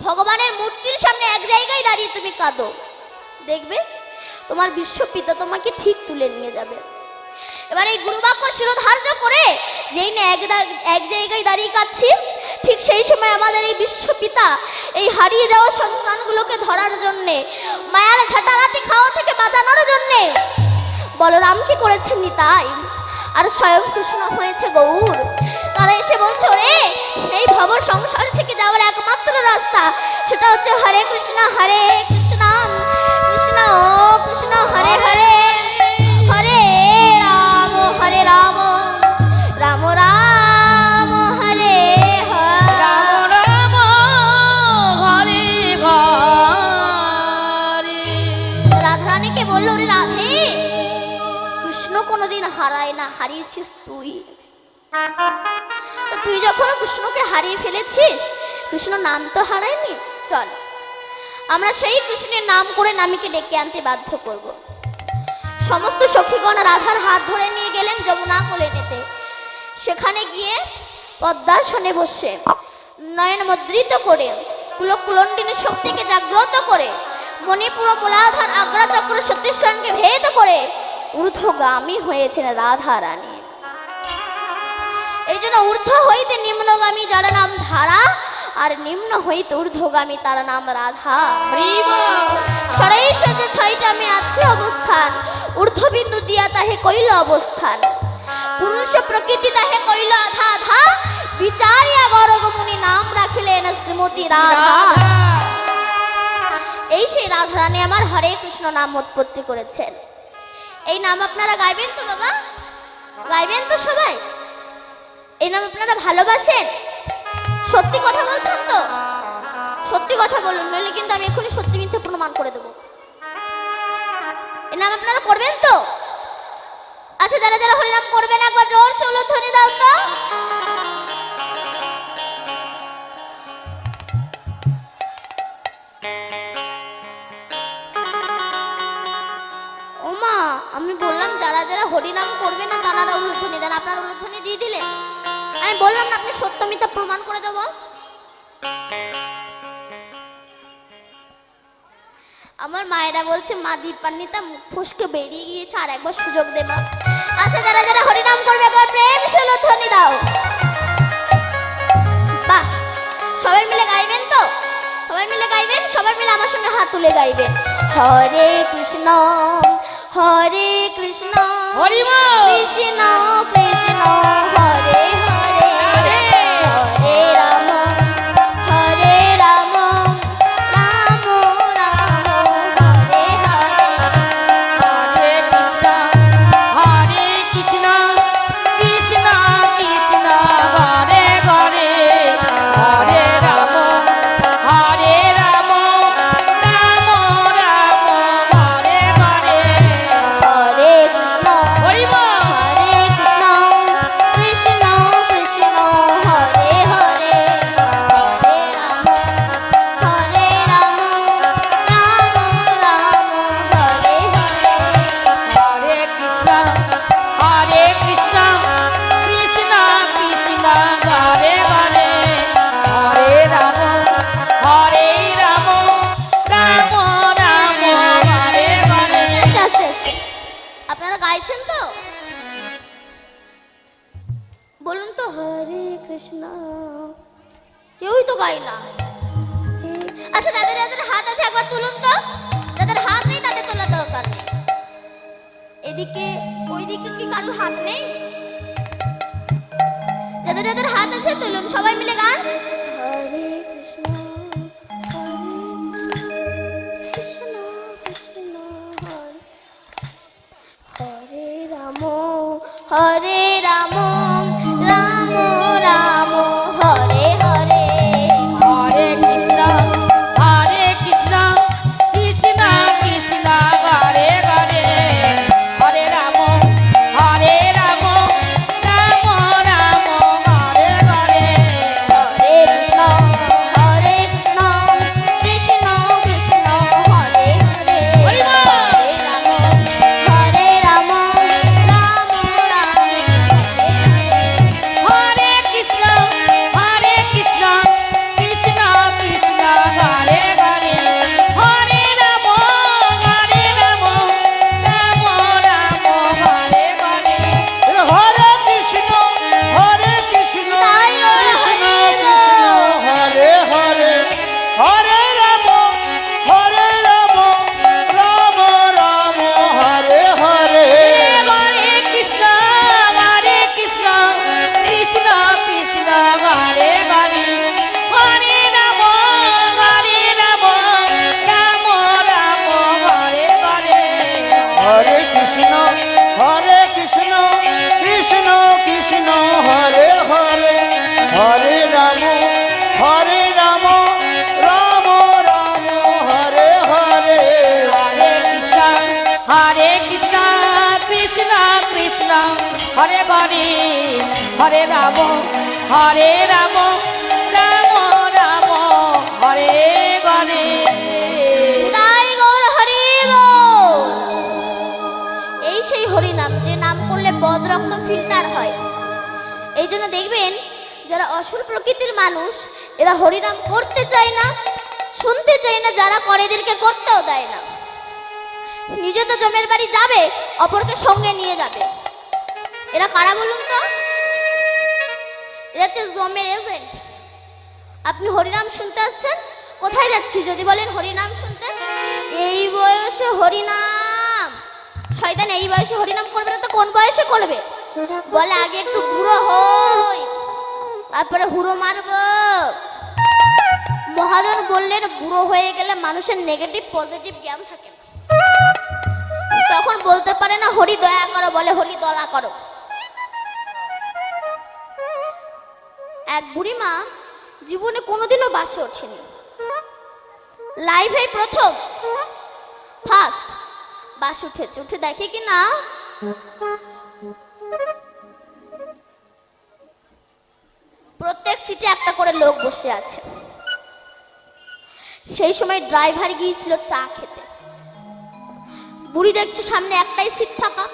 ভগবানের মূর্তির সামনে এক জায়গায় দাঁড়িয়ে তুমি কাঁদো, দেখবে তোমার বিশ্বপিতা তোমাকে ঠিক তুলে নিয়ে যাবে। এবার এই গুরুবাক্য শিরোধার্য করে যেই না এক জায়গায় দাঁড়িয়ে কাঁদছি, ঠিক সেই সময় আমাদের এই বিশ্বপিতা এই হারিয়ে যাওয়া সন্তানগুলোকে ধরার জন্যে, মায়ার ঝাঁটালাতি খাওয়া থেকে বাঁচানোর জন্যে বলরামকে করেছেন নিতাই, আর স্বয়ং কৃষ্ণ হয়েছে গৌর। তারা এসে বলছে, ওরে এই ভব সংসার থেকে যাওয়ার একমাত্র রাস্তা সেটা হচ্ছে হরে কৃষ্ণ কৃষ্ণ কৃষ্ণ হরে হরে, হরে রাম রাম রাম হরে হরে। রাম রাম হরে হরে। রাধারানীকে বললো, ওরে রাধে কৃষ্ণ কোনোদিন হারায় না, হারিয়েছিস তুই। তো তুই যখন কৃষ্ণকে হারিয়ে ফেলেছিস, কৃষ্ণ নাম তো হারায়নি, চল আমরা সেই কৃষ্ণের নাম করে নামীকে ডেকে আনতে বাধ্য করব। সমস্ত সখীগণ রাধার হাত ধরে নিয়ে গেলেন যমুনা কোলেনেতে। সেখানে গিয়ে পদ্মাসনে বসে নয়ন মুদ্রিত করে পুলক কুলণ্ডিনী শক্তিকে জাগ্রত করে মণিপুর মূলাধার আগ্রা চক্র সতীশ্বরকে ভেদ করে ঊর্ধ্বগামী হয়েছেন রাধা রানী। এই জন্য ঊর্ধ্ব হইতে নিম্নগামী যার নাম ধারা, আর নিম্ন হইতে ঊর্ধ্বগামী তার নাম রাধা। সরাইশ যে ছয়টা আমি আছে অবস্থান, ঊর্ধ্ববিন্দু দিয়া তাহে কইল অবস্থান, পুরুষ প্রকৃতি তাহে কইল আধা আধা, বিচারিয়া গরগমুনি নাম রাখিলেন শ্রীমতী রাধা। এই সেই রাধা রানী আমার হরে কৃষ্ণ নাম উৎপত্তি করেছেন। এই নাম আপনারা গাইবেন তো বাবা? গাইবেন তো সবাই? এই নাম আপনারা ভালোবাসেন? সত্যি কথা বলছেন তো? সত্যি কথা বলুন, নইলে কিন্তু আমি এখনই সত্যি মিথ্যে প্রমাণ করে দেবো। এই নাম আপনারা করবেন তো? আচ্ছা, যারা যারা হরিনাম করবেন একবার জোর সে উলুধ্বনি দাও তো। যারা হরিনাম করবে না তারা উলুধ্বনি দেন, আপনার উলুধ্বনি দিয়ে দিলেন। আমি বললাম না আপনি সত্য মিথ্যা প্রমাণ করে দেবো। আমার মায়েরা বলছে মা দীপান্বিতা মুখ ফসকে বেরিয়ে গিয়েছে, আর একবার সুযোগ দে মা। আচ্ছা যারা যারা হরিনাম করবে একবার প্রেম সে উলুধ্বনি দাও। বাহ, সবাই মিলে গাইবেন তো? সবাই মিলে গাইবেন, সবাই মিলে আমার সঙ্গে হাত তুলে গাইবেন। হরে কৃষ্ণ হরে কৃষ্ণ হরি বল। কৃষ্ণ কৃষ্ণ হরে হরে রাধে। হরে রাম হরে রাম রাম রাম হরে হরে। হরে কৃষ্ণ হরে কৃষ্ণ কৃষ্ণ কৃষ্ণ হরে হরে হরে রাম হরে রাম রাম রাম হরে হরে। হরে কৃষ্ণ হরি বল। হরে কৃষ্ণ কৃষ্ণ কৃষ্ণ হরে হরে হরে রাম হরে রাম রাম রাম হরে হরে। হরে কৃষ্ণ হরে কৃষ্ণ কৃষ্ণ কৃষ্ণ হরে হরে হরে রাম হরে রাম রাম রাম হরে হরে। আস্তে আস্তে আস্তে। আপনারা গাইছেন তো? বলুন তো হরে কৃষ্ণ। কেউই তো গায় না। আচ্ছা যাদের যাদের হাত আছে একবার তুলুন তো। যাদের হাত নেই তাদের তোলার দরকার নেই। এদিকে ওইদিকে কি কারোর হাত নেই? যাদের যাদের হাত আছে তুলুন, সবাই মিলে গান। হরে কৃষ্ণ কৃষ্ণ কৃষ্ণ হরে হরে রাম হরে রাম রাম রাম হরে হরে। হরে কৃষ্ণ হরে কৃষ্ণ কৃষ্ণ কৃষ্ণ হরে হরে হরে রাম হরে রাম রাম রাম হরে হরে। হরে কৃষ্ণ হরে কৃষ্ণ কৃষ্ণ কৃষ্ণ হরে হরে হরি বল। হরে রাম রাম রাম হরে হরে। হরে কৃষ্ণ হরে কৃষ্ণ কৃষ্ণ কৃষ্ণ হরে হরে হরে রাম হরে রাম রাম রাম হরে হরে। হরে কৃষ্ণ তাই ওরা কৃষ্ণ হরি কৃষ্ণ হরে হরে হরে রাম রাম রাম হরে হরে। হরে কৃষ্ণ কৃষ্ণ কৃষ্ণ হরে হরে হরে রাম রাম রাম হরে হরে। হরে কৃষ্ণ কৃষ্ণ কৃষ্ণ হরে হরে হরে রাম রাম রাম হরে হরে। হরে কৃষ্ণ কৃষ্ণ কৃষ্ণ কৃষ্ণ হরে হরে হরে রাম রাম রাম হরে হরে। তাই গৌর হরি বল। এই সেই হরি নাম, যে নাম করলে বদ রক্ত ফিল্টার হয়। এই জন্য দেখবেন যারা অসুর প্রকৃতির মানুষ এরা হরিনাম করতে চায় না, শুনতে চায় না, যারা করে এদেরকে করতেও দেয় না। নিজে তো জমের বাড়ি যাবে, অপরকে সঙ্গে নিয়ে যাবে। এরা কারা বলুন তো? এরা হচ্ছে জমের এজেন্ট। আপনি হরিনাম শুনতে আসছেন, কোথায় যাচ্ছি যদি বলেন হরিনাম শুনতে, এই বয়সে হরিনাম, শয়তান এই বয়সে হরিনাম করবে না তো কোন বয়সে করবে? বলে আগে একটু বুড়ো হই তারপরে হুড়ো মারবো। মহাজন বললেন বুড়ো হয়ে গেলে মানুষের নেগেটিভ পজিটিভ জ্ঞান থাকে না, তখন বলতে পারে না হরি দয়া করো, বলে হরি দয়া করো। এক বুড়িমা জীবনে কোনোদিনও বাসে ওঠেনি, লাইফে প্রথম ফার্স্ট বাস উঠেছে। উঠে দেখে কি না প্রত্যেক সিটে একটা করে লোক বসে আছে। সেই সময় ড্রাইভার গিয়েছিল চা খেতে। বুড়ি দেখছে সামনে একটাই সিট ফাঁকা,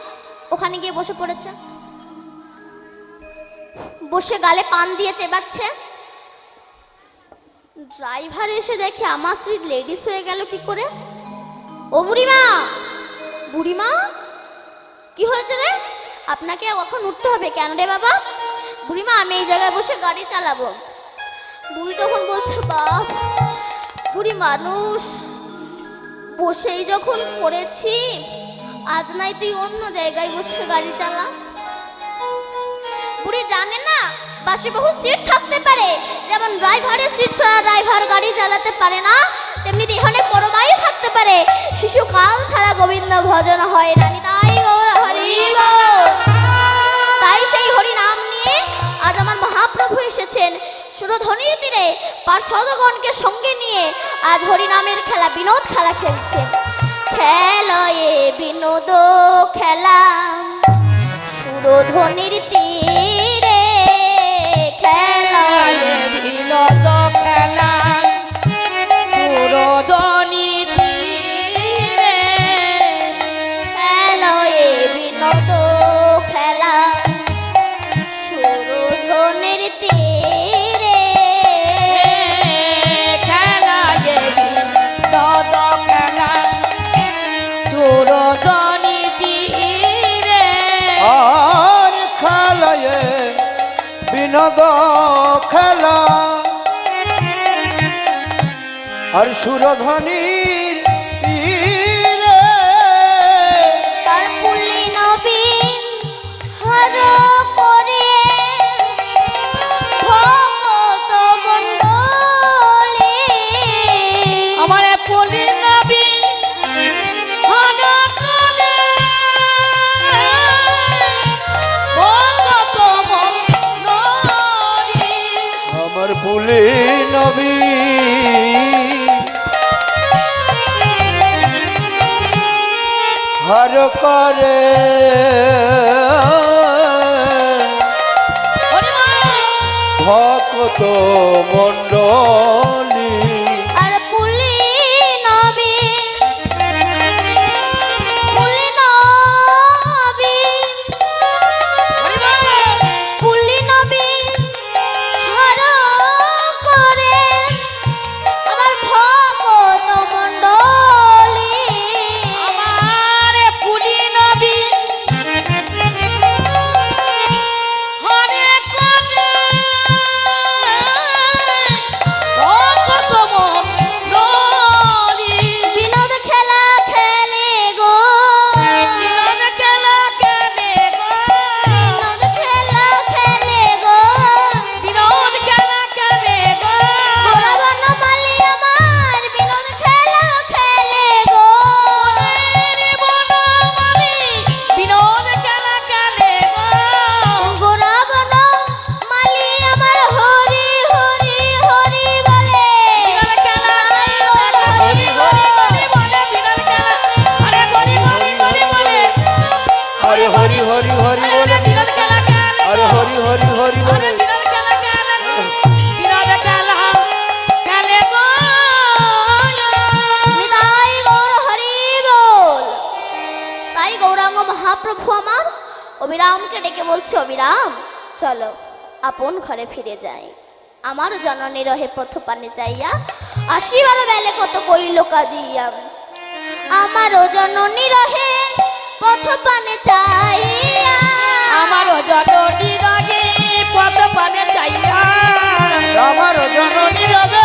ওখানে গিয়ে বসে পড়েছে, বসে গালে পান দিয়ে চেবাচ্ছে। ড্রাইভার এসে দেখে আমার সিট লেডিস হয়ে গেল কি করে। ও বুড়িমা, বুড়িমা কি হয়েছে রে? আপনাকে এখন উঠতে হবে কেন রে বাবা? বুড়িমা আমি এই জায়গায় বসে গাড়ি চালাবো। বুড়ি তখন বলছে বাপ, বুড়ি মানুষ, বসেই যখন পড়েছি, আজ নাই তুই অন্য জায়গায় বসে গাড়ি চালা। বুড়ি জানে না পাশে বহু সিট থাকতে পারে, যেমন ড্রাইভারের সিট ছাড়া ড্রাইভার গাড়ি চালাতে পারে না, তেমনি এখানে পরমাই থাকতে পারে, শিশুকাল ছাড়া গোবিন্দ ভজন হয় না। তাই গৌর হরি বল। তাই সেই হরি নাম নিয়ে আজ আমার মহাপ্রভু এসেছেন সুরধ্বনির তীরে, পার্শ্বদগণকে সঙ্গে নিয়ে আজ হরি নামের খেলা, বিনোদ খেলা খেলছেন। খেলয়ে বিনোদ খেলা সুরধ্বনির তীরে, খেলয়ে বিনোদ খেলা সুরধনি তীরে, খেলয়ে বিনোদ খেলা সুরধ্বনির তীরে, খেলায় বিনোদ খেলা সুরধনি তীরে, আর খেলায় বিনোদ খেলা আর সুরধ্বনির তীরে, তার পুল্লি নবীন হর করে ভগত মণ্ডলী। আমার পলি নবী হন করে ভগত মণ্ডলী। আমার পুলি নবী হর করে ভক্ত মণ্ডলী। আর পুল্লি নবীন, পুল্লি নবীন, পুল্লি নবীন হর করে আমার ভগত মণ্ডলী। আমার পুলি নবী হরে করে ভগত মণ্ডলী। বিনোদ খেলা খেলে গো, বিনোদ খেলা খেলে গো, বিনোদ খেলা খেলে গো, বিনোদ খেলা খেলে গো, গোরাবর্ণ মালি আমার বিনোদ খেলা খেলে গো। রে বনমালী বিনোদ খেলা খেলে গো, গোরাবর্ণ মালি আমার হরি হরি হরি বলে। বিনোদ খেলা হরি হরি হরি বলে, বিনোদ খেলা আরে হরি হরি হরি বলে, আরে হরি হরি হরি বলে, বিনোদ খেলা খেলে আরে হরি হরি হরি বলে। বিনোদ খেলা খেলে বিনোদ খেলা খেলে গো। নিতাই গৌর হরি বল। তাই গৌরাঙ্গ মহাপ্রভু আমার অবিরামকে ডেকে বলছে, অবিরাম চলো আপন ঘরে ফিরে যাই। আমার জননী রহে পথ পানে চাইয়া, আসিবার বেলে কত কইল কাঁদিয়া। আমারও জননী রহে পথ পানে চাইয়া, আমারও জননী রগে পদ পানে চাইয়া, আমার জননী রবে